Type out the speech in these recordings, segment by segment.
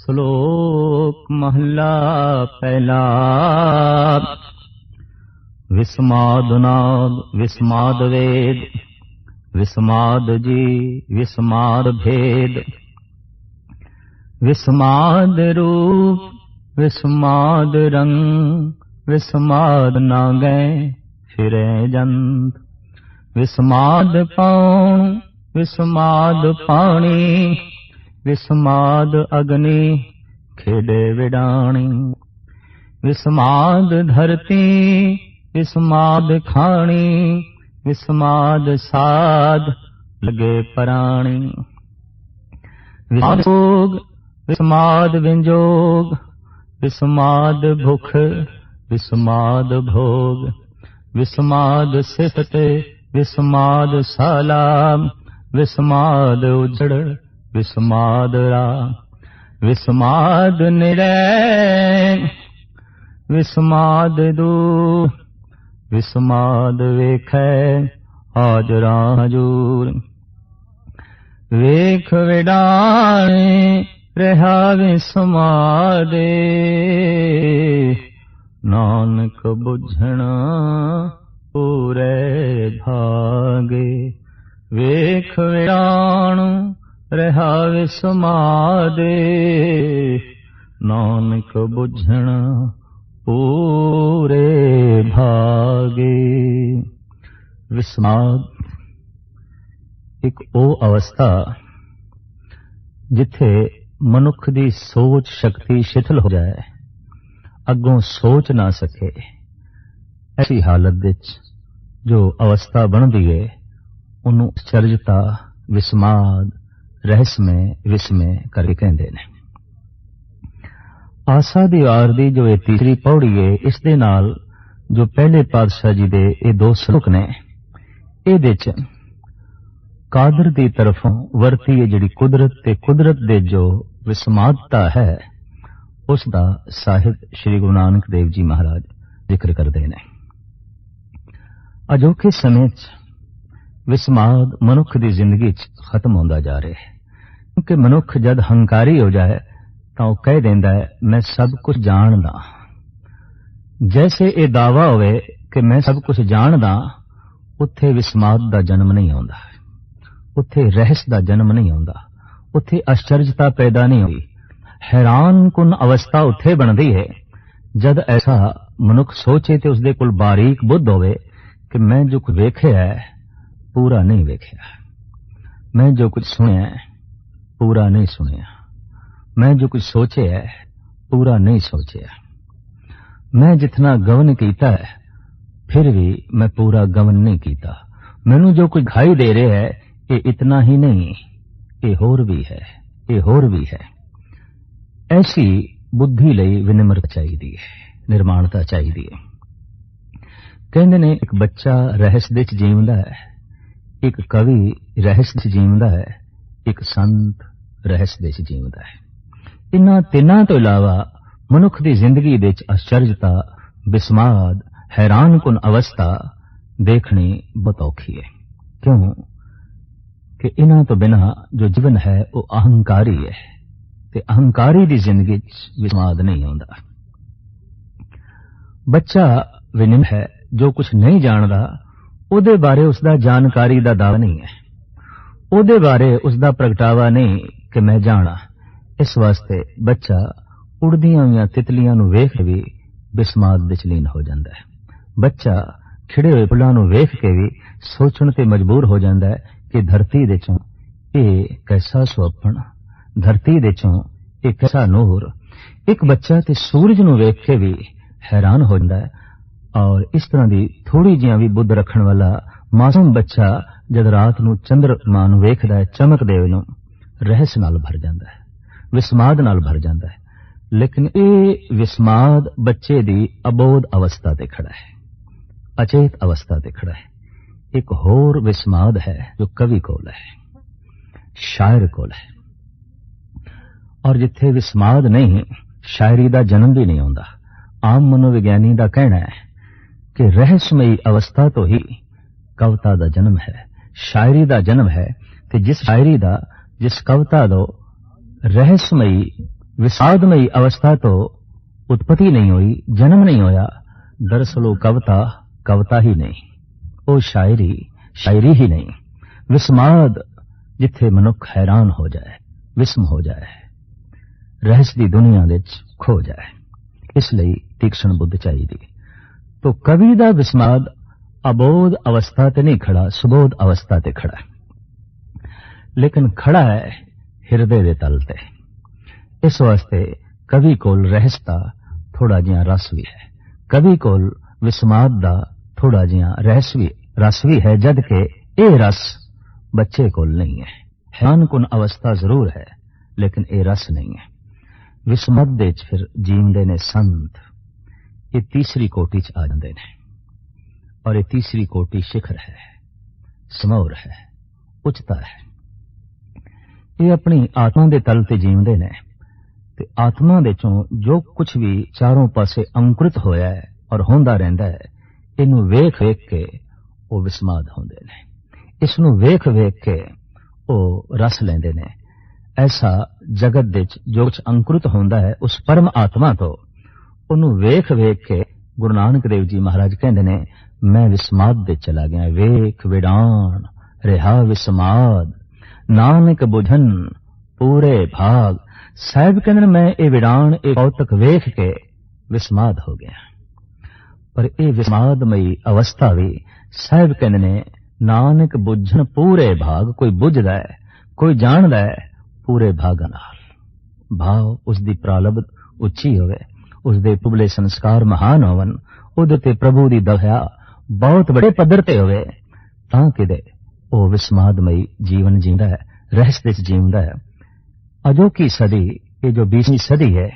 श्लोक महला पहला। विस्मादनाद विस्माद वेद, विस्माद जी विस्माद भेद, विस्माद रूप विस्माद रंग, विस्माद ना गए फिरे जंत, विस्माद पौण विस्माद पानी, विस्माद अग्नि खेडे विडाणी, विस्माद धरती विस्माद खाणी, विस्माद साध लगे प्राणी, विस्माद विस्माद विंजोग, विस्माद भुख विस्माद भोग, विस्माद सिफत विस्माद सालाम, विस्माद उजड़ विस्माद राम, विस्माद निरय विस्माद दूर, विस्माद वेखै हाजरा हजूर, वेख विडाणे रहा विस्मादे, नानक बुझना पूरे भागे, वेख विडाणु रहा विस्मादे, नानक बुझना पूरे भागे। विस्माद एक ਉਹ ਅਵਸਥਾ ਜਿੱਥੇ ਮਨੁੱਖ ਦੀ ਸੋਚ ਸ਼ਕਤੀ ਸ਼ਿਥਿਲ ਹੋ ਜਾਏ, ਅੱਗੋਂ ਸੋਚ ਨਾ ਸਕੇ। ਐਸੀ ਹਾਲਤ ਵਿੱਚ ਜੋ ਅਵਸਥਾ ਬਣਦੀ ਹੈ ਉਹਨੂੰ ਅਚਰਜਤਾ, ਵਿਸਮਾਦ, ਰਹੱਸਮय, ਵਿਸਮय ਕਰਕੇ ਕਹਿੰਦੇ ਨੇ। ਆਸਾ ਦੀ ਵਾਰ ਦੀ ਜੋ ਇਹ ਤੀਸਰੀ ਪੌੜੀ ਹੈ, ਇਸ ਦੇ ਨਾਲ ਜੋ ਪਹਿਲੇ ਪਾਤਸ਼ਾਹ ਜੀ ਦੇ ਇਹ ਦੋ ਸ਼ਲੋਕ ਨੇ, ਇਹਦੇ ਚ ਕਾਦਰ ਦੀ ਤਰਫੋਂ ਵਰਤੀ ਹੈ ਜਿਹੜੀ ਕੁਦਰਤ ਤੇ ਕੁਦਰਤ ਦੇ ਜੋ ਵਿਸਮਾਦਤਾ ਹੈ, ਉਸ ਦਾ ਸਾਹਿਬ ਸ਼੍ਰੀ ਗੁਰੂ ਨਾਨਕ ਦੇਵ ਜੀ ਮਹਾਰਾਜ ਜ਼ਿਕਰ ਕਰਦੇ ਨੇ। ਅਜੋਕੇ ਸਮੇਂ 'ਚ ਵਿਸਮਾਦ ਮਨੁੱਖ ਦੀ ਜ਼ਿੰਦਗੀ 'ਚ ਖਤਮ ਹੁੰਦਾ ਜਾ ਰਿਹਾ ਹੈ, ਕਿਉਂਕਿ ਮਨੁੱਖ ਜਦ ਹੰਕਾਰੀ ਹੋ ਜਾਏ ਤਾਂ ਉਹ ਕਹਿ ਦਿੰਦਾ ਹੈ ਮੈਂ ਸਭ ਕੁਝ ਜਾਣਦਾ। ਜੈਸੇ ਇਹ ਦਾਵਾ ਹੋਵੇ ਕਿ ਮੈਂ ਸਭ ਕੁਝ ਜਾਣਦਾ, ਉੱਥੇ ਵਿਸਮਾਦ ਦਾ ਜਨਮ ਨਹੀਂ ਆਉਂਦਾ, ਉੱਥੇ ਰਹੱਸ ਦਾ ਜਨਮ ਨਹੀਂ ਆਉਂਦਾ, ਉੱਥੇ ਆਸ਼ਚਰਜਤਾ ਪੈਦਾ ਨਹੀਂ ਹੋਈ। ਹੈਰਾਨ ਕੁਨ ਅਵਸਥਾ ਉੱਥੇ ਬਣਦੀ ਹੈ ਜਦ ਐਸਾ ਮਨੁੱਖ ਸੋਚੇ ਤੇ ਉਸਦੇ ਕੋਲ ਬਾਰੀਕ ਬੁੱਧ ਹੋਵੇ ਕਿ ਮੈਂ ਜੋ ਕੁਝ ਵੇਖਿਆ ਹੈ ਪੂਰਾ ਨਹੀਂ ਵੇਖਿਆ, ਮੈਂ ਜੋ ਕੁਝ ਸੁਣਿਆ ਹੈ ਪੂਰਾ ਨਹੀਂ ਸੁਣਿਆ, मैं जो कुछ सोचे है पूरा नहीं सोचा, मैं जितना गवन कीता है फिर भी मैं पूरा गवन नहीं कीता, मैनू जो कुछ दिखाई दे रहा है ये इतना ही नहीं, ये होर भी है, ये होर भी है। ऐसी बुद्धि लई विनम्रता चाहिए है, निर्माणता चाहिए है। कहते ने एक बच्चा रहस्य दे च जीवदा है, एक कवि रहस्य च जीवदा है, एक संत रहस्य दे च जीवदा है। इन्हां तिन्हां तो इलावा मनुख की जिंदगी विच आश्चर्यता, विस्माद, हैरानकुन अवस्था देखनी बहुत औखी है। क्यों कि इन्हां तो बिना जो जीवन है वो अहंकारी है, ते अहंकारी की जिंदगी विस्माद नहीं आउंदा। बच्चा विनम्र है, जो कुछ नहीं जानता उहदे बारे उसका जानकारी का दावा नहीं है, उहदे बारे उसका प्रगटावा नहीं कि मैं जाना। इस वास्ते बच्चा उड़दियां हुई तितलियां नूं वेख के भी विस्माद विच लीन हो जाता है। बच्चा खिड़े हुए फुल्लां नूं वेख के भी सोचण ते मजबूर हो जाता है कि धरती दे चों ये कैसा सुपन, धरती दे चों ये कैसा नूर। एक बच्चा ते सूरज नूं वेख के भी हैरान हो जाता है, और इस तरह की थोड़ी जिहा भी बुद्ध रखण वाला मासूम बच्चा जद रात नूं चंद्रमा नूं वेखदा है, चमकदे नूं रहस्य नाल भर जाता है, विस्माद नाल भर जाता है। लेकिन ये विस्माद बच्चे दी अबोध अवस्था ते खड़ा है, अचेत अवस्था ते खड़ा है। एक होर विस्माद है जो कवि कोल है, शायर कोल है, और जिथे विस्माद नहीं शायरी का जन्म भी नहीं आता। आम मनोविज्ञानी का कहना है कि रहस्यमयी अवस्था तो ही कविता का जन्म है, शायरी का जन्म है। ते जिस शायरी का, जिस कविता का रहस्यमयी विषादमयी अवस्था तो उत्पत्ति नहीं हुई, जन्म नहीं होया। दरअसल वो कविता कविता ही नहीं, वो शायरी शायरी ही नहीं। विस्माद जिथे मनुख हैरान हो जाए, विस्म हो जाए, रहस दी दुनिया विच खो जाए, इसलिए तीक्ष्ण बुद्ध चाहिए। तो कवि दा विस्माद अबोध अवस्था ते नहीं खड़ा, सुबोध अवस्था ते खड़ा, लेकिन खड़ा है हिरदे दे तल ते। इस वास्ते कवि कोल रहस दा थोड़ा जिहा रस भी है, कवि कोल विस्माद दा थोड़ा जिहा रस भी है, जद के ये रस बच्चे कोल नहीं है। हैरान कुन अवस्था जरूर है, लेकिन ये रस नहीं है। विस्मद दे फिर जींदे ने संत, ये तीसरी कोटि च आ जाते हैं, और ये तीसरी कोटि शिखर है, समौर है, उच्चता है। ये अपनी आत्मा दे तल ते जींदे ने, ते आत्मा दे चों जो कुछ भी चारों पासे अंकुरित होया है और होंदा रहिंदा है, इनू वेख वेख के वो विस्माद होंदे ने, इसनू वेख वेख के वो रस लेंदे ने। ऐसा जगत दे जो कुछ अंकुरित होंदा है उस परम आत्मा तो उन्हों वेख वेख के गुरु नानक देव जी महाराज कहते ने, मैं विस्माद दे चला गया। वेख विडान रिहा विस्माद, नानक बुझन पूरे भाग। साहब कहते मैं ये विडान ये कौतक वेख के विस्माद हो गया। पर ये विस्मादमयी अवस्था भी साहब कहते ने नानक बुझन पूरे भाग। कोई बुझदा है, कोई जानदा है पूरे भागां नाल। भाव उसदी प्रालब्ध उच्ची होवे, उसदे पुबले संस्कार महान होवन, उहदे ते प्रभु दी दया बहुत बड़े पद्धर ते होवे, तां किदे ओ विस्मादमयी जीवन जींदा है, रहस विच जींदा है। अजोकी सदी, ये जो 20वीं सदी है,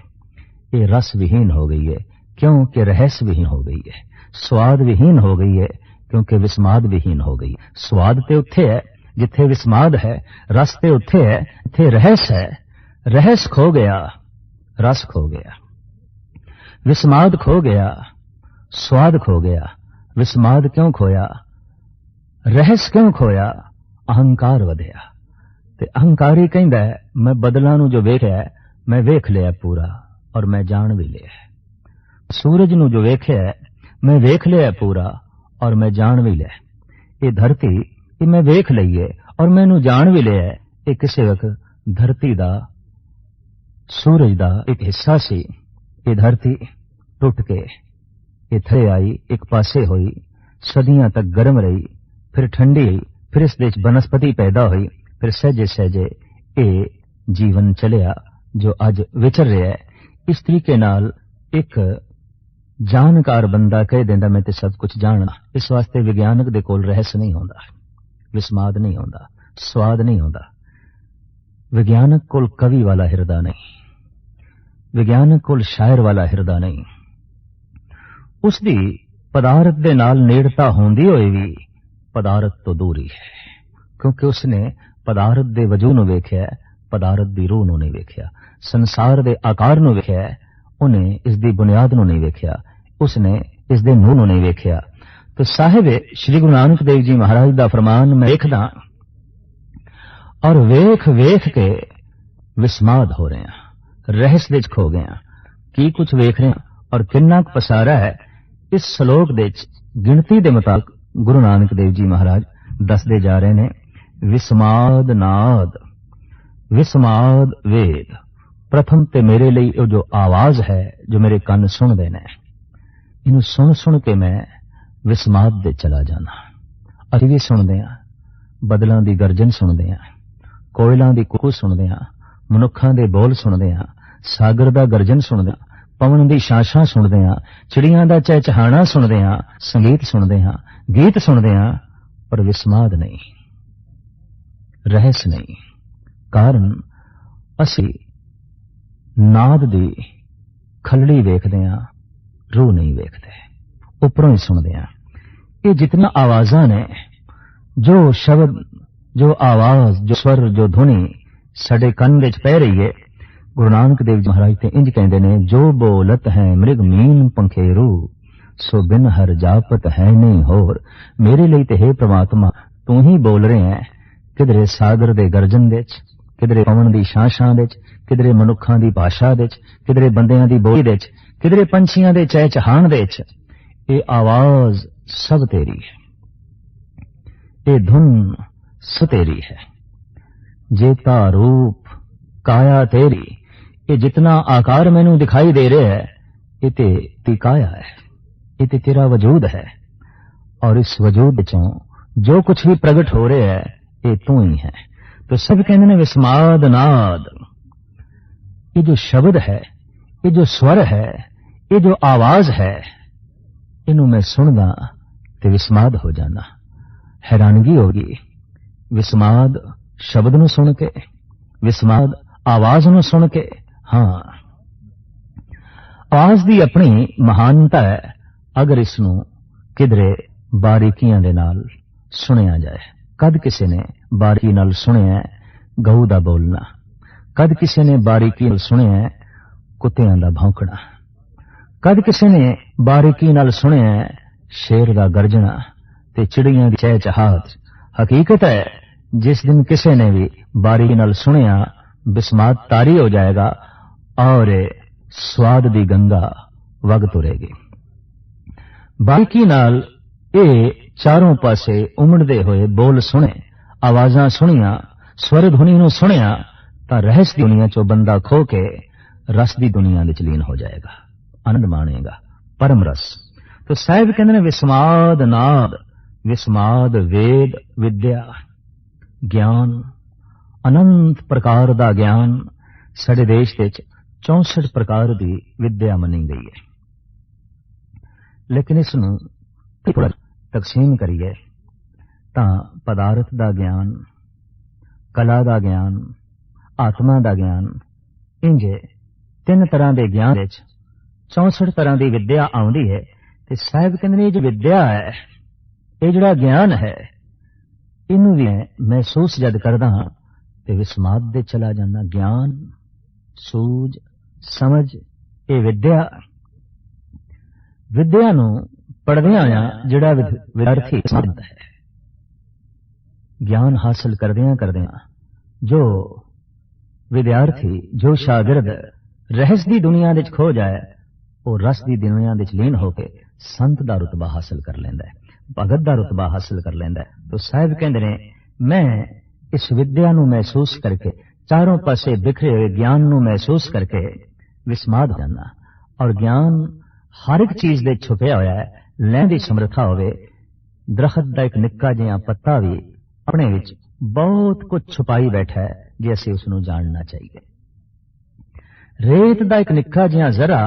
ये रस विहीन हो गई है, क्योंकि रहस विहीन हो गई है। स्वाद विहीन हो गई है, क्योंकि विस्माद विहीन हो गई। स्वाद ते उत्थे है जिथे विस्माद है, रस ते उत्थे है जिथे रहस है। रहस खो गया, रस खो गया, विस्माद खो गया, स्वाद खो गया। विस्माद क्यों खोया, रहस क्यों खोया? अहंकार वधिया। ते अहंकारी कहंदा है मैं बदलां नूं जो वेखिया है मैं वेख लिया पूरा, और मैं जान भी लिया। सूरज नूं जो वेखिया है मैं वेख लिया पूरा, और मैं जान भी लिया। ये धरती ये मैं वेख लई है और मैनू जान भी लिया। ये किसी वक्त धरती दा, सूरज दा एक हिस्सा सी। ये धरती टुट के ये थले आई, एक पासे हुई, सदियां तक गर्म रही, फिर ठंडी हुई, फिर इस देश वनस्पति पैदा हुई, फिर सहजे सहजे ये जीवन चलिया जो अज विचर रहा है। इस तरीके नाल एक जानकार बंदा कह देंदा मैं ते सब कुछ जानना। इस वास्ते विज्ञानक दे कोल रहस नहीं होंदा, विस्माद नहीं होंदा, स्वाद नहीं होंदा। विज्ञानक कोल कवि वाला हिरदा नहीं, विज्ञानक कोल शायर वाला हिरदा नहीं। उसदी पदार्थ दे नाल नेड़ता होंदी होए भी पदार्थ तो दूरी है, क्योंकि उसने पदार्थ दे वजूद नूं वेखिया, पदार्थ दी रूह नूं नहीं वेखिया। संसार दे आकार नूं वेखिया, उन्हें इस दी बुनियाद नूं नहीं वेखिया, उसने इस दे मूल नूं नहीं वेखिया। तो साहिब श्री गुरु नानक देव जी महाराज दा फरमान मैं वेखदा और वेख वेख के विस्माद हो रहे हैं, रहस विच खो गए हैं। की कुछ वेख रहे हैं और किन्ना पसारा है। इस श्लोक दे गिनती दे मुताबिक गुरु नानक देव जी महाराज दसदे जा रहे ने, विस्माद नाद, विस्माद वेद। प्रथम ते मेरे लिए जो आवाज है जो मेरे कान सुनदे ने, इनू सुन सुन के मैं विस्माद दे चला जाना। असीं भी सुनदे हां, बदलां दी गर्जन सुनदे हां, कोयलां दी कूक सुनदे हां, मनुखां दे बोल सुनदे हां, सागर दा गर्जन सुनदे हां, पवन दी शाशां सुनदे हां, चिड़ियां दा चहचहाना सुनदे हां, संगीत सुनदे हां, गीत सुनदे हां, पर विस्माद नहीं, रहस नहीं। कारण असीं नाद दी खलड़ी वेखदे हां, रूह नहीं वेखदे, उपरों ही सुनदे हां। ये जितना आवाजां ने, जो शब्द, जो आवाज, जो स्वर, जो धुनी साडे कंन विच पै रही है, गुरु नानक देव जी महाराज ते इंज कहंदे ने, जो बोलत है मृग मीन पंखेरू, सो बिन हर जापत है नहीं होर। मेरे लिए ते हे परमात्मा तू ही बोल रहे हैं, किधरे सागर दे गर्जन विच, किधरे पवन दी शाशां विच, किधरे मनुखां दी भाषा दे च, किधरे बंदियां दी बोली दे च, किधरे पंछियां दे चहचहाण दे च, ये आवाज सब तेरी है, ये धुन सब तेरी है। जेता रूप काया तेरी, ये जितना आकार मैनू दिखाई दे रहा है ये तेरी काया है, ये तेरा वजूद है। और इस वजूद विचों जो कुछ भी प्रगट हो रहा है ये तू ही है। तो सब कहते हैं विस्माद नाद, ये जो शब्द है, ये जो स्वर है, ये जो आवाज है, इनू मैं सुनदा ते विस्माद हो जाना, हैरानगी होगी। विस्माद शब्द नू सुन के, विस्माद आवाज नू सुन के। हाँ, आवाज दी अपनी महानता है अगर इसनू किधरे बारीकियां दे नाल सुनिया जाए। कद किसी ने बारीकी नाल सुनिया गऊ दा बोलना, कद किसी ने बारीकी नाल सुनिया कुत्तियां दा भौंकना, कद किसी ने बारीकी नाल सुनिया शेर दा गर्जना ते चिड़ियां दी चहचहाट। हकीकत है जिस दिन किसी ने भी बारीकी नाल सुनिया बिस्मात तारी हो जाएगा और स्वाद दी गंगा वग तुरेगी। बारीकी नाल ये चारों पासे उमड़दे हुए बोल सुने, आवाजां सुनिया, स्वर ध्वनि नूं सुनिया तां रहस दी दुनिया चो बंदा खो के रस दी दुनिया विच लीन हो जाएगा, आनंद माणेगा, परम रस। तो साहिब कहंदे ने विस्माद नाद, विस्माद वेद विद्या ज्ञान, अनंत प्रकार दा ज्ञान। साडे देश विच 64 प्रकार दी विद्या मनी गई है, लेकिन इसनूं थोड़ा तकसीम करिए तां पदार्थ दा ज्ञान, कला दा ज्ञान, आत्मा दा ज्ञान, इंजे 3 तरह के ज्ञान विच 64 तरह की विद्या आउंदी है। ते साहिब कहंदे ने जो विद्या है, ये जिहड़ा ज्ञान है, इनू भी महसूस जद करदा हां ते विस्माद दे चला जांदा। ज्ञान, सूझ, समझ, ये विद्या, विद्या नूं पढ़दियां आ जिहड़ा विद्यार्थी समझदा है, ज्ञान हासिल करदियां जो विद्यार्थी, जो शागिर्द रहस दी दुनिया विच खो जाए, वो रस दी दुनिया विच लीन होके संत दा रुतबा हासिल कर लैंदा है, भगत दा रुतबा हासिल कर लैंदा है। तो साहिब कहंदे ने मैं इस विद्या नूं महसूस करके, चारों पासे बिखरे हुए ज्ञान नूं महसूस करके विस्माद हो जाना। और ज्ञान हर एक चीज दे छुपिया होया है, लैण दी समर्था होवे। दरखत दा एक निक्का जिहा पत्ता भी अपने विच बहुत कुछ छुपाई बैठा है जे असीं उसनूं जानना चाहिए। रेत दा एक निक्का जिहा जरा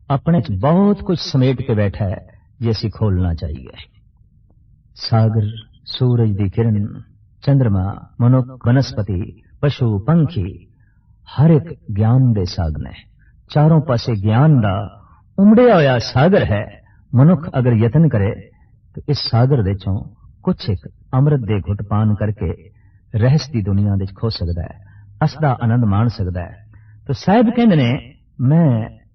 अपने च बहुत कुछ समेट के बैठा है जे असीं खोलना चाहिए। सागर, सूरज दी किरण, चंद्रमा, मनुख, वनस्पति, पशु, पंखी, हर एक ज्ञान दे सागर ने। चारों पासे ज्ञान दा उमड़िया होया सागर है। मनुख अगर यतन करे तो इस सागर दे चों कुछ एक अमृत दे घुट पान करके रहस दी दुनिया विच खो सकदा है, असदा आनंद माण सकदा है। तो साहिब कहंदे ने मैं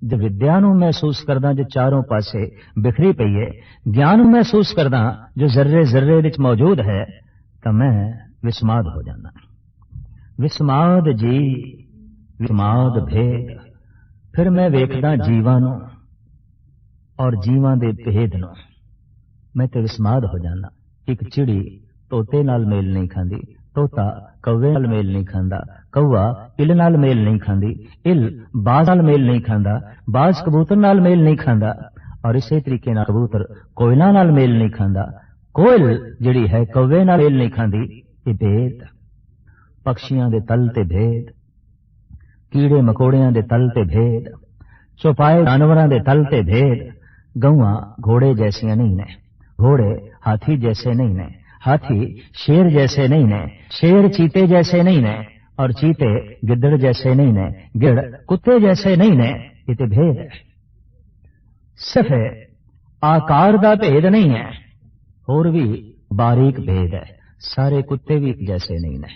जो विद्या नूं महसूस करदा जो चारों पासे बिखरी पई है, ज्ञान नूं महसूस करदा जो जर्रे जर्रे विच मौजूद है, तो मैं विस्माद हो जाना। विस्माद जी, विस्माद भेद। फिर मैं वेखदा जीवां नूं और जीवां दे भेद नूं, मैं ते विस्माद हो जाना। एक चिड़ी तोते नाल मेल नहीं खांदी, तोता कौवे नाल मेल नहीं खांदा, कौआ इल नाल मेल नहीं खांदी, इल बाज नाल मेल नहीं खांदा, बाज कबूतर नाल मेल नहीं खांदा, और इसे तरीके नाल कबूतर कोयला नाल मेल नहीं खांदा, कोयल जिहड़ी है कौवे नाल मेल नहीं खांदी। ये भेद, पक्षियां दे तल ते भेद, कीड़े मकोड़ियां दे तल ते भेद, चौपाए जानवरां दे तल ते भेद। गौआं घोड़े जैसियां नहीं ने, घोड़े हाथी जैसे नहीं ने, हाथी शेर जैसे नहीं ने, शेर चीते जैसे नहीं ने, और चीते गिद्दड़ जैसे नहीं ने, गिद्दड़ कुत्ते जैसे नहीं ने। ये तो भेद है। सिर्फ आकार दा भेद नहीं है, और भी बारीक भेद है। सारे कुत्ते भी एक जैसे नहीं ने,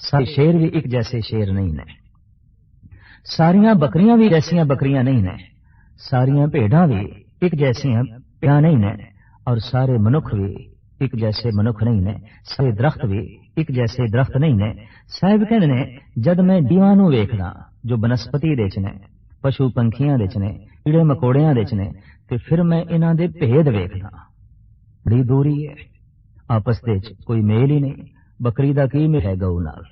सारे शेर भी एक जैसे शेर नहीं ने, सारियां बकरियां भी जैसियां बकरियां नहीं ने, सारियां भेड़ां भी एक जैसियां भेड़ां नहीं ने, और सारे मनुख भी एक जैसे मनुख नहीं ने, सारे दरख्त भी एक जैसे दरख्त नहीं ने। साहिब कहते ने जद मैं जीवां नूं वेखदा जो बनस्पति दे च ने, पशु पंखियां दे च ने, कीड़े मकोड़ियां दे च ने, ते फिर मैं इन्हां दे भेद वेखदा। बड़ी दूरी है, आपस दे च कोई मेल ही नहीं। बकरी दा की मेल है गऊ नाल,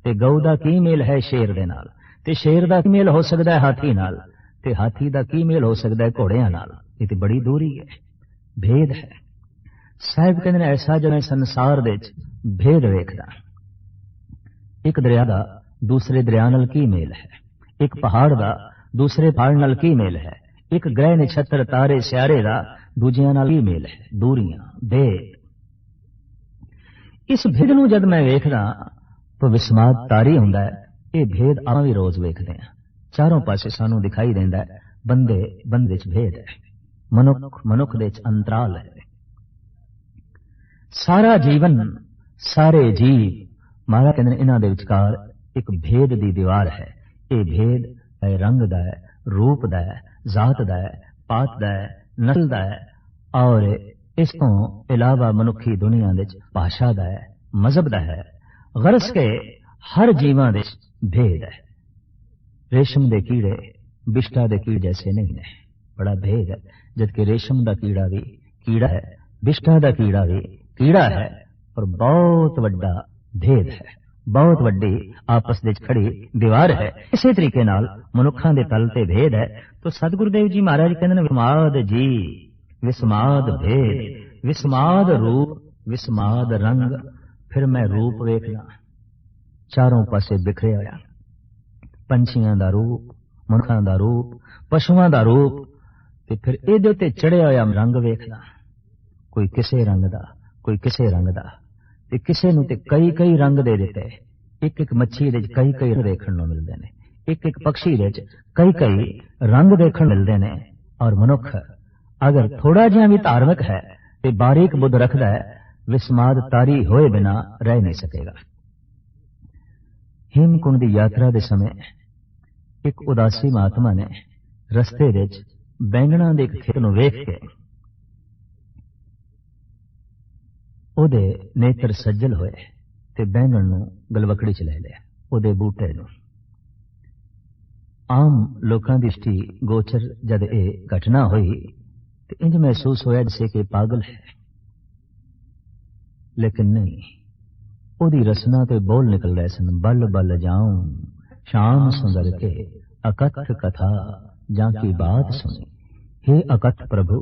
ते गऊ दा की मेल है शेर दे नाल, ते शेर दा की मेल हो सकदा है हाथी नाल, ते हाथी दा की मेल हो सकदा है घोड़ियां नाल। ये ते बड़ी दूरी है, भेद है। साहिब कहते ने ऐसा जो मैं संसार दे च भेद वेखदा। एक दरिया दा दूसरे दरिया नाल की मेल है, एक पहाड़ दा दूसरे पहाड़ नाल की मेल है, एक ग्रह नक्षत्र तारे सियारे दा दूजियां नाल की मेल है। दूरियां, भेद। इस भेद नूं जद मैं वेखदा तो विस्माद तारी हुंदा है। ये भेद आपां भी रोज वेखदे हां, चारों पासे सानू दिखाई देंदा है। बंदे बंदे च भेद है, मनुख मनुख दे च अंतराल है। सारा जीवन सारे जीव महाराज कहंदे इन्हां दे विचकार एक भेद दी दीवार है। ये भेद है रंग दा है, रूप दा है, जात दा है, पात दा है, नस्ल दा है, और इस तो इलावा मनुखी दुनिया दे भाषा दा है, मजहब दा है। गरज के हर जीवां दे भेद है। रेशम दे कीड़े बिष्टा दे कीड़े जैसे नहीं है, बड़ा भेद है। जबकि रेशम दा कीड़ा भी कीड़ा है, बिष्टा दा कीड़ा भी कीड़ा है, और बहुत वड्डा भेद है, बहुत वड्डी आपस दे खड़ी दीवार है। इसी तरीके नाल मनुखां दे तल ते भेद है। तो सतगुरुदेव जी महाराज कहंदे ने विस्माद जी, विस्माद भेद, विस्माद रूप, विस्माद रंग। फिर मैं रूप वेखदा चारों पासे बिखरिया होया, पंछियां दा रूप, मनुखां दा रूप, पशुआं दा रूप, ते फिर इहदे उत्ते चढ़िया होया रंग वेखदा। कोई किसे रंग दा, कोई किसे रंग दा, ते किसे नूं ते कई कई रंग दे दिते। एक एक मच्छी दे कई कई देखण नूं मिलदे ने, एक एक पक्षी दे कई कई रंग देखण मिलदे ने। और मनुख अगर थोड़ा जिहा भी धार्मिक है ते बारीक बुद्ध रखदा है, विस्माद तारी होए बिना रह नहीं सकेगा। हेमकुंड दी यात्रा दे समय एक उदासी महात्मा ने रस्ते विच बैंगणा दे एक खेत नूं वेख के ओदे नेत्र सज्जल होए ते बैंगण नूं गलवकड़ी च ले लिया, ओदे बूटे नूं। आम लोकां दी दृष्टि गोचर जद ए घटना हुई ते इंज महसूस होया जैसे कि पागल है, लेकिन नहीं, ओदी रसना ते बोल निकल रहे सन। बल बल जाऊं शाम सुंदर के अकथ कथा जाकी बात सुनी। हे अकथ प्रभु,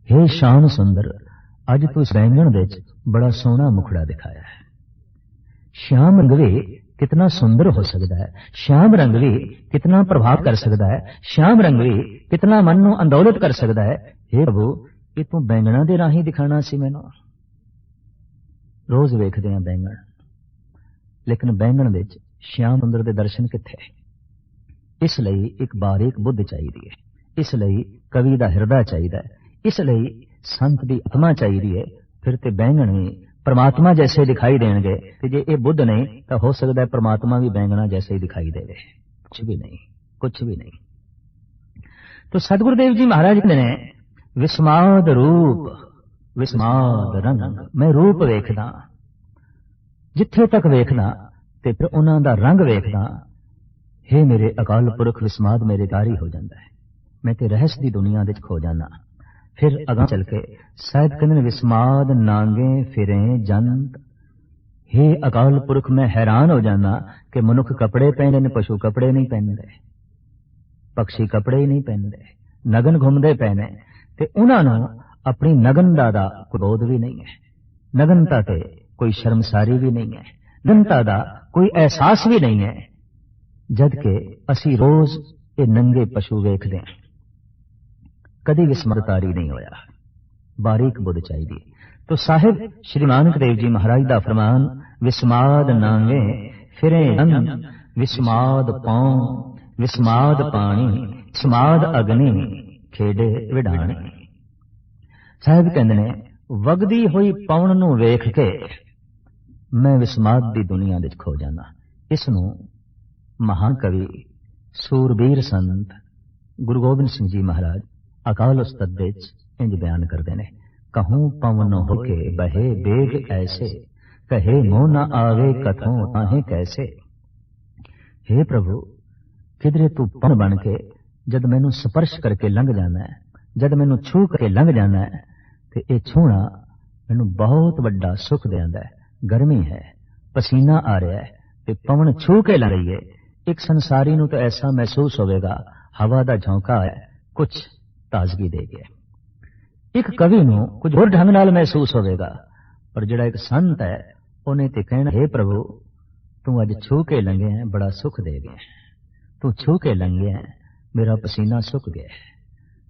हे शाम सुंदर, अज तू इस बैंगण दे बड़ा सोहना मुखड़ा दिखाया है। श्याम रंग भी कितना सुंदर हो सकता है, श्याम रंग भी कितना प्रभाव कर सकता है, श्याम रंग भी कितना मन नूं अंदौलत कर सकता है। हे प्रभु, ये तू बैंगणा दे राही दिखाना सी मैनूं। रोज वेखदे हां बैंगण, लेकिन बैंगण दे श्याम सुंदर दे दर्शन कित्थे? इसलिए एक बारीक बुद्ध चाहिए, इसलिए कवि दा हिरदा चाहिए, इसलिए संत दी आत्मा चाहिए। फिर ते बैंगण भी परमात्मा जैसे दिखाई देंगे। ते जे ये बुद्ध नहीं तो हो सकता है परमात्मा भी बैंगणा जैसे ही दिखाई देवे। कुछ भी नहीं, कुछ भी नहीं। तो सतगुरुदेव जी महाराज ने विस्माद रूप, विस्माद रंग, मैं रूप वेखदा, जिथे तक वेखदा ते फिर उन्हां दा रंग वेखदा। हे मेरे अकाल पुरख, विस्माद मेरे दारी हो जाता है, मैं ते रहस्य दी दुनिया दे खो जाना। फिर अगां चल के साहिब कहंदे विस्माद नांगे फिरे जंत। हे अकाल पुरख, मैं हैरान हो जाना कि मनुख कपड़े पहनते ने, पशु कपड़े नहीं पहनते, पक्षी कपड़े ही नहीं पहनते, नगन घूमते पहने, ते उन्हां नूं अपनी नगनता दा क्रोध भी नहीं है, नगनता ते कोई शर्मसारी भी नहीं है, नगनता दा कोई एहसास भी नहीं है। जबकि असी रोज ये नंगे पशु वेखते हैं, कदी विस्मृतारी नहीं होया। बारीक बुद्ध चाहिए। तो साहिब श्री नानक देव जी महाराज दा फरमान, विस्माद नांगे फिरे जंत, विस्माद पाऊं, विस्माद पानी, विस्माद अग्नि खेडे विडाणी। साहिब कहंदे ने वगदी हुई पौन नूं वेख के मैं विस्माद दी दुनिया दे खो जाना। इसनूं महाकवि सूरबीर संत गुरु गोबिंद सिंह जी महाराज अकाल उस्तत इंज बयान करते हैं। कहूँ पवन होके बहे बेग ऐसे, कहे मोह न आवे कथों ताहे कैसे। हे प्रभु, किधरे तू पवन बन के जद मैनू स्पर्श करके लंघ जाना है, जद मैनू छू के लंघ जाना है, ते ये छूना मैनू बहुत वड्डा सुख देंदा है। गर्मी है, पसीना आ रहा है, ते पवन छू के लंघ रही है। एक संसारी नू तो ऐसा महसूस होवेगा हवा दा झोंका है, कुछ ताजगी दे गया। एक कवि नू कुछ होर ढंग नाल महसूस होवेगा, पर जिहड़ा एक संत है उन्हें ते कहना, हे प्रभु तू अज छू के लंघे है, बड़ा सुख दे गया। तू छू के लंघे है, मेरा पसीना सुख गया।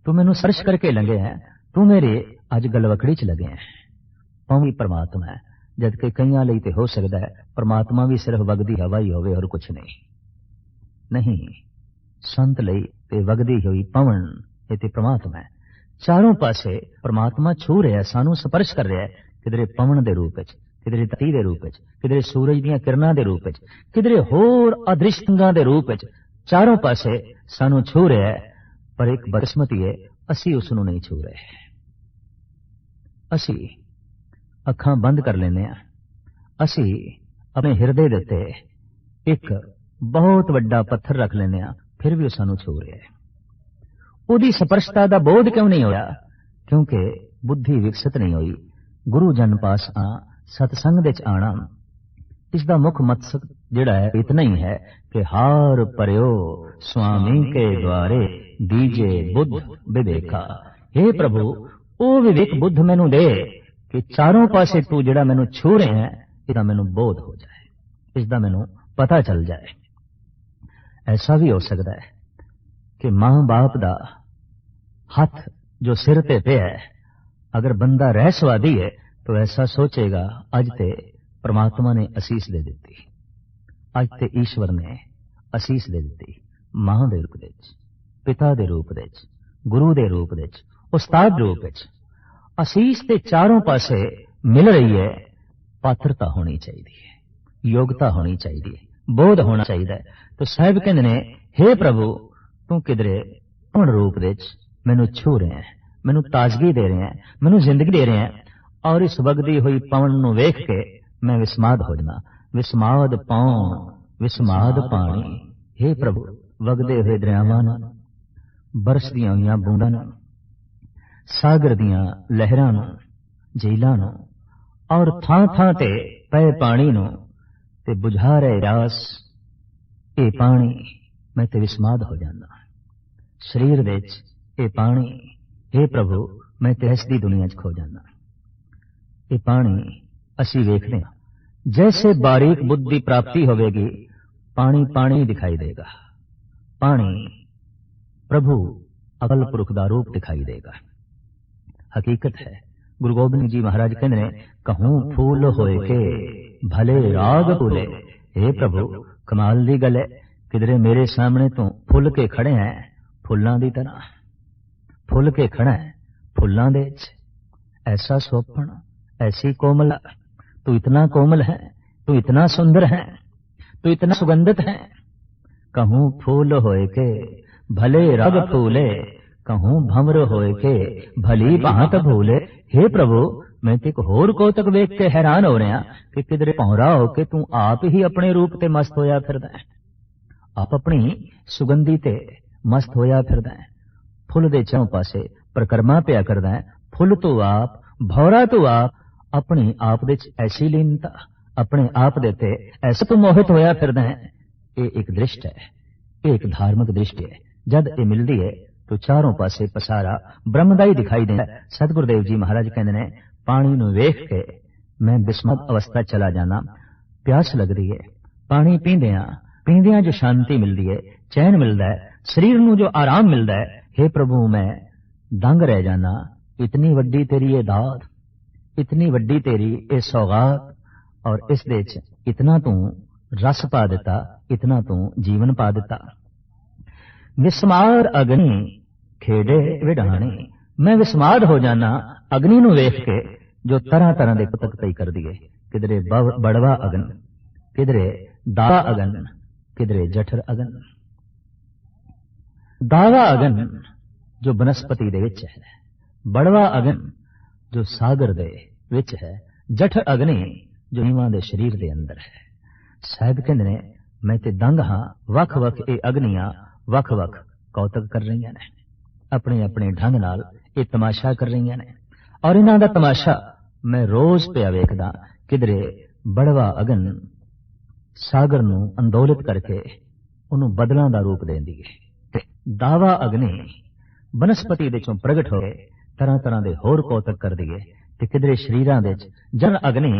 तू मैनू स्पर्श करके लंघे है, तू मेरे अज गलवकड़ी च लगे है। पवन परमात्मा है, जबकि कईयां लई ते हो सकता है परमात्मा भी सिर्फ वगदी हवा ही होवे और कुछ नहीं। संत लई ते वगदी हुई पवन ये ते परमात्मा है। चारों पासे परमात्मा छू रहा है, सानू स्पर्श कर रहा है, किधरे पवन दे रूप विच, किधरे धरती दे रूप विच, किधरे सूरज दीयां किरणां दे रूप विच, किधरे होर अदृश्यंगां दे रूप विच। चारों पासे सानू छू रहा है, पर एक बदकिस्मती है, असी उसनू नहीं छू रहे। असी अखां बंद कर लेने आ, असी अपने हिरदे दे उत्ते एक बहुत वड्डा पत्थर रख लेने आ, फिर भी सानू छू रहा है। उहदी स्पर्शता दा बोध क्यों नहीं होया? क्योंकि बुद्धि विकसित नहीं हुई। गुरु जन पास सतसंग विच आना, इसका मुख मकसद जिहड़ा है इतना ही है कि हार परयो स्वामी के द्वारे दीजे बुद्ध विवेका। हे प्रभु, ओ विवेक बुद्ध मैनू दे कि चारों पासे तू जिहड़ा मैनू छू रहे हैं, इसका मैनू बोध हो जाए, इसका मैनू पता चल जाए। ऐसा भी हो सकता है कि मां बाप दा हाथ जो सिर ते पे है, अगर बंदा रहस्वादी है तो ऐसा सोचेगा अज ते परमात्मा ने असीस दे दी, अज ते ईश्वर ने असीस दे दी। मां दे रूप विच, पिता दे रूप विच, गुरु दे रूप विच, उस्ताद दे रूप विच असीस ते चारों पासे मिल रही है। पात्रता होनी चाहिए, योग्यता होनी चाहिए, बोध होना चाहिए। तो साहिब कहते ने, हे प्रभु तू किधरे पवन रूप विच मैनू छू रहे हैं, मैनू ताजगी दे रहे हैं, मैनू जिंदगी दे रहे हैं, और इस वगदी हुई पवन नू वेख के मैं विस्माद हो जाना। विस्माद पौन विस्माद पानी। हे प्रभु, वगदे हुए दरियावां नू, बरसदियां होईयां बूंदां नू, सागर दियां लहरां नू, झीलां नू, और थां थां ते पए पानी नू ते बुझा रहे रास ए पानी, मैं ते विस्माद हो जाना। शरीर विच ए पानी, हे प्रभु मैं ते हसदी दुनिया च खो जाना। ये पानी असी वेखते हैं, जैसे बारीक बुद्धि प्राप्ति होवेगी, पानी पानी दिखाई देगा। पानी प्रभु अकल पुरख दा रूप दिखाई देगा। हकीकत है, गुरु गोबिंद जी महाराज कहते ने, कहूं फूल होए के भले राग फूले। हे प्रभु, कमाल दी गल है, किधरे मेरे सामने तो फुल के खड़े हैं, फुल्लां दी तरह फुल के खड़ा है, फुल्लां दे च। ऐसा सोपन, ऐसी कोमल, तू इतना कोमल है, तू इतना सुंदर है, तू इतना सुगंधित है। कहूं फूल होए के भले रग फूले, कहूं भंवर होए के भली भांत भूले। हे प्रभु, मैं ते एक होर कौतक वेख के हैरान हो रहा कि किधरे भौरा हो के तू आप ही अपने रूप ते मस्त होया फिरदा है, आप अपनी सुगंधी ते मस्त होया फिरदा है। फुल दे चारों पासे परिक्रमा पिया करदा है। फुल तो आप, भौरा तो आप, अपनी आप दे ऐसी लीनता, अपने आप दे ते ऐसा तो मोहित होया फिरदा है। ये एक दृष्टि है, एक धार्मिक दृष्टि है। जद ये मिलती है तो चारों पासे पसारा ब्रह्मदाई दिखाई देता है। सतगुरुदेव जी महाराज कहते हैं, पानी नू वेख के मैं विस्मत अवस्था चला जाना। प्यास लगती है, पानी पींदियां जो शांति मिलती है, चैन मिलता है, शरीर नू जो आराम मिलता है, हे प्रभु मैं दंग रह जाना। इतनी वड्डी तेरी ये दात, इतनी वड्डी तेरी ये सौगात, और इस दे च इतना तू रस पा दिता, इतना तू जीवन पा दिता। विस्मार अग्नि खेड़े विडाणी। मैं विस्मार हो जाना अग्नि नू वेख के जो तरह तरह के कुतक पई कर दिए। किधरे बड़वा अगन, किधरे दावा अगन, किधरे जठर अगन। दावा अगन जो बनस्पति दे विच है, बड़वा अगन जो सागर दे विच है, जठ अग्नि जो जीवां दे शरीर दे अंदर है। साहिब कहंदे ने मैं ते दंग हां, वख वख ये अग्नियां वख वख कौतक कर रही ने, अपने अपने ढंग नाल ये तमाशा कर रही ने। और इन्हां दा तमाशा मैं रोज पिया वेखदा। किधरे बड़वा अगन सागर नूं अंदोलित करके उन्होंने बदलों का रूप देंदी है। दावा अग्नि बनस्पति दे चों प्रगट होए तरह तरह के होर कौतक कर दिए। ते किधरे शरीरां दे जन अग्नि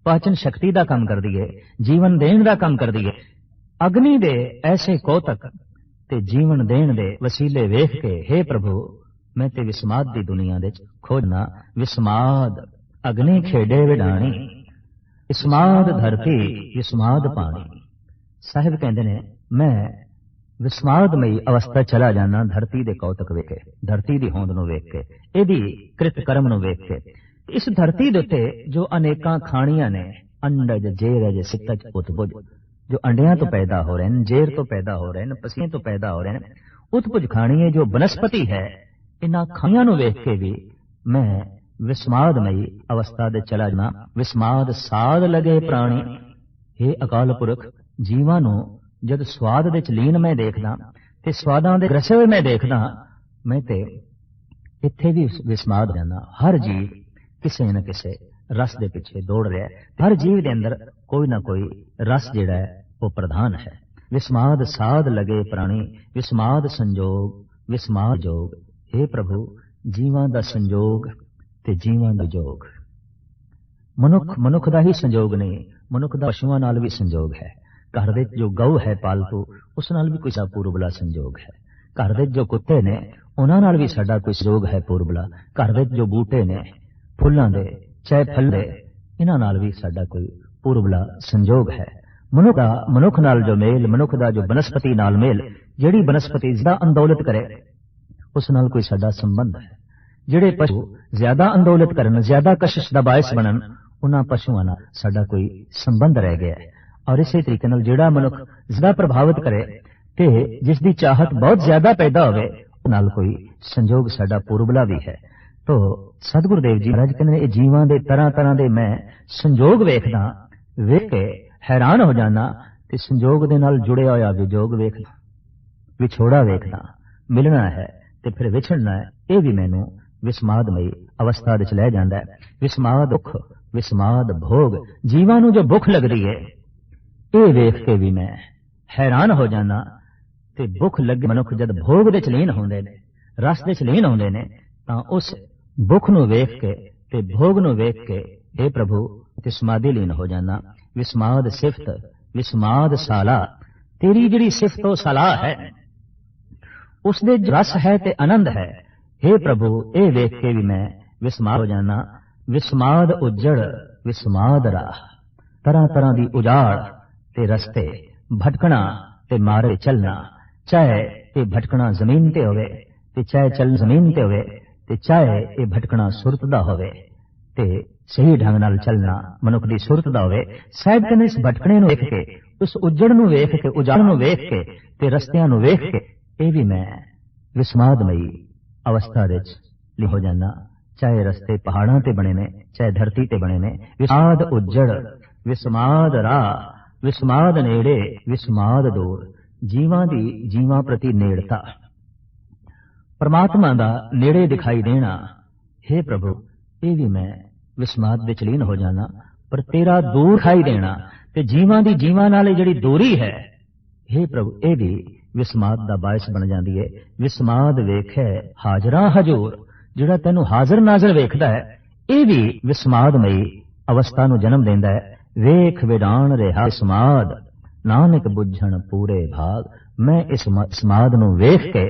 पाचन शक्ति का काम कर दिए, जीवन देण का काम कर दिए। अग्नि दे ऐसे कौतक ते जीवन देण दे वसीले वेख के हे प्रभु मैं ते विस्माद दी दुनिया दे खोजना। विस्माद अग्नि खेडे विडाणी, विस्माद धरती विस्माद पानी। साहिब कहते ने मैं विस्मादमई अवस्था चला जाना धरती दे कौतक वेखे, धरती दी होंद नूं वेख के, इहदी कृत कर्म नूं वेख के। इस धरती दे उत्ते जो अनेकां खाणियां ने, अंडज जेरज सितज उत्पुज, जो अंडियां तो पैदा हो रहे हैं, जेर तो पैदा हो रहे हैं, पसीने तो पैदा हो रहे हैं, उत्पुज खाणिए जो बनस्पति है, इन्हां खाणियां नूं वेख के भी मैं विस्मादमई अवस्था दे चला जाना। विस्माद साध लगे प्राणी, हे अकाल पुरख जीवां नूं जद स्वाद दे लीन मैं देखदा ते स्वादां दे रसे होए मैं देखदा, मैं ते इत्थे भी विस्माद हो जाना। हर जीव किसे न किसे रस दे पिछे दौड़ रहा है, हर जीव दे अंदर कोई ना कोई रस जिहड़ा है वो प्रधान है। विस्माद साध लगे प्राणी, विस्माद संजोग विस्माद जोग। हे प्रभु जीवां दा संजोग ते जीवां दा जोग। मनुख दा ही संजोग नहीं, मनुख दा पशुआं नाल भी संजोग है। घर दे जो गऊ है पालतू उस नाल भी कोई सा पूर्वला संजोग है। घर दे जो कुत्ते ने उन्हां नाल भी साडा कोई संजोग है पूर्वला। घर दे जो बूटे ने फुल्लां दे चाहे फल दे, इन्हां नाल भी साडा कोई पूर्वला संजोग है। मनुख नाल जो मेल, मनुख दा जो बनस्पति नाल मेल, जिहड़ी बनस्पति ज्यादा अंदोलित करे उस नाल कोई साडा संबंध है। जिहड़े पशु ज्यादा अंदोलित करन, ज्यादा कशिश दा बायस बनन, उन्हां पशुआं नाल साडा कोई संबंध रह गया है। और इसे तरीके नाल जिहड़ा मनुख ज्यादा प्रभावित करे ते जिसकी चाहत बहुत ज्यादा पैदा होवे, नाल कोई संजोग साडा पूर्वला भी है। तो सतगुरुदेव जी महाराज कहते हैं जीवां दे तरह तरह दे मैं संजोग वेखदा, वेख के हैरान हो जाना ते संजोग दे नाल जुड़िया होया विजोग वेखदा, विछोड़ा वेखदा। मिलना है ते फिर विछड़ना है, यह भी मैनू विस्मादमई अवस्था दे लै जांदा है। विस्माद दुख, विस्माद भोग, जीवां नू जो भुख लगदी है ये वेख के भी मैं हैरान हो जाना। ते भुख लगे मनुख जद भोग दे लीन होंदे ने, रस दे लीन होंदे ने, तां उस भुख नू वेख के ते भोग नू वेख के हे प्रभु ते समाधि लीन हो जाना। विस्माद सिफत, विस्माद साला, तेरी जिहड़ी सिफत ओ सलाह है उस दे रस है ते आनंद है। हे प्रभु ये वेख के भी मैं विस्माद हो जाना। विस्माद उजड़, विस्माद राह, तरह तरह दी उजाड़ ते रस्ते, भटकना ते मारे चलना। चाहे ये भटकना जमीन ते होवे ते चाहे चल जमीन ते होवे ते चाहे ये भटकना सुरत दा होवे ते सही ढंग नाल चलना मनुख दी सुरत दा होवे। साहिब कहंदे इस भटकने नूं वेख के, उस उजड़ नूं वेख के, उजाड़ नूं वेख के ते रस्तियां नूं वेख के ये भी मैं विस्मादमई अवस्था दे च हो जाना। चाहे रस्ते पहाड़ां ते बने ने, चाहे धरती ते बने ने। विस्माद उजड़, विस्माद राह, विस्माद नेड़े, विस्माद दूर। जीवां दी जीवां प्रति नेड़ता, परमात्मा दा नेड़े दिखाई देना। हे प्रभु ये भी मैं विस्माद दे लीन हो जाना, पर तेरा दूर दिखाई देना ते जीवां दी जीवां नाल जिहड़ी दूरी है, हे प्रभु ये भी विस्माद दा बायस बन जाती है। विस्माद वेखे हाजरा हजूर, जिहड़ा तैनूं हाजिर नाज़र वेखदा है, ये भी विस्मादमई अवस्था नूं जन्म देंदा है। वेख विडाण रहा समाद, नानक बुझण पूरे भाग। मैं इस समाद नूं वेख के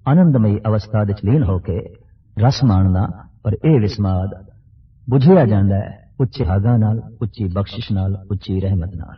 आनंदमई अवस्था दे लीन होके रस माणदा, पर यह विस्माद बुझिया जांदा है उच्चे भागां नाल, उच्ची बख्शिश नाल, उच्ची रहमत नाल।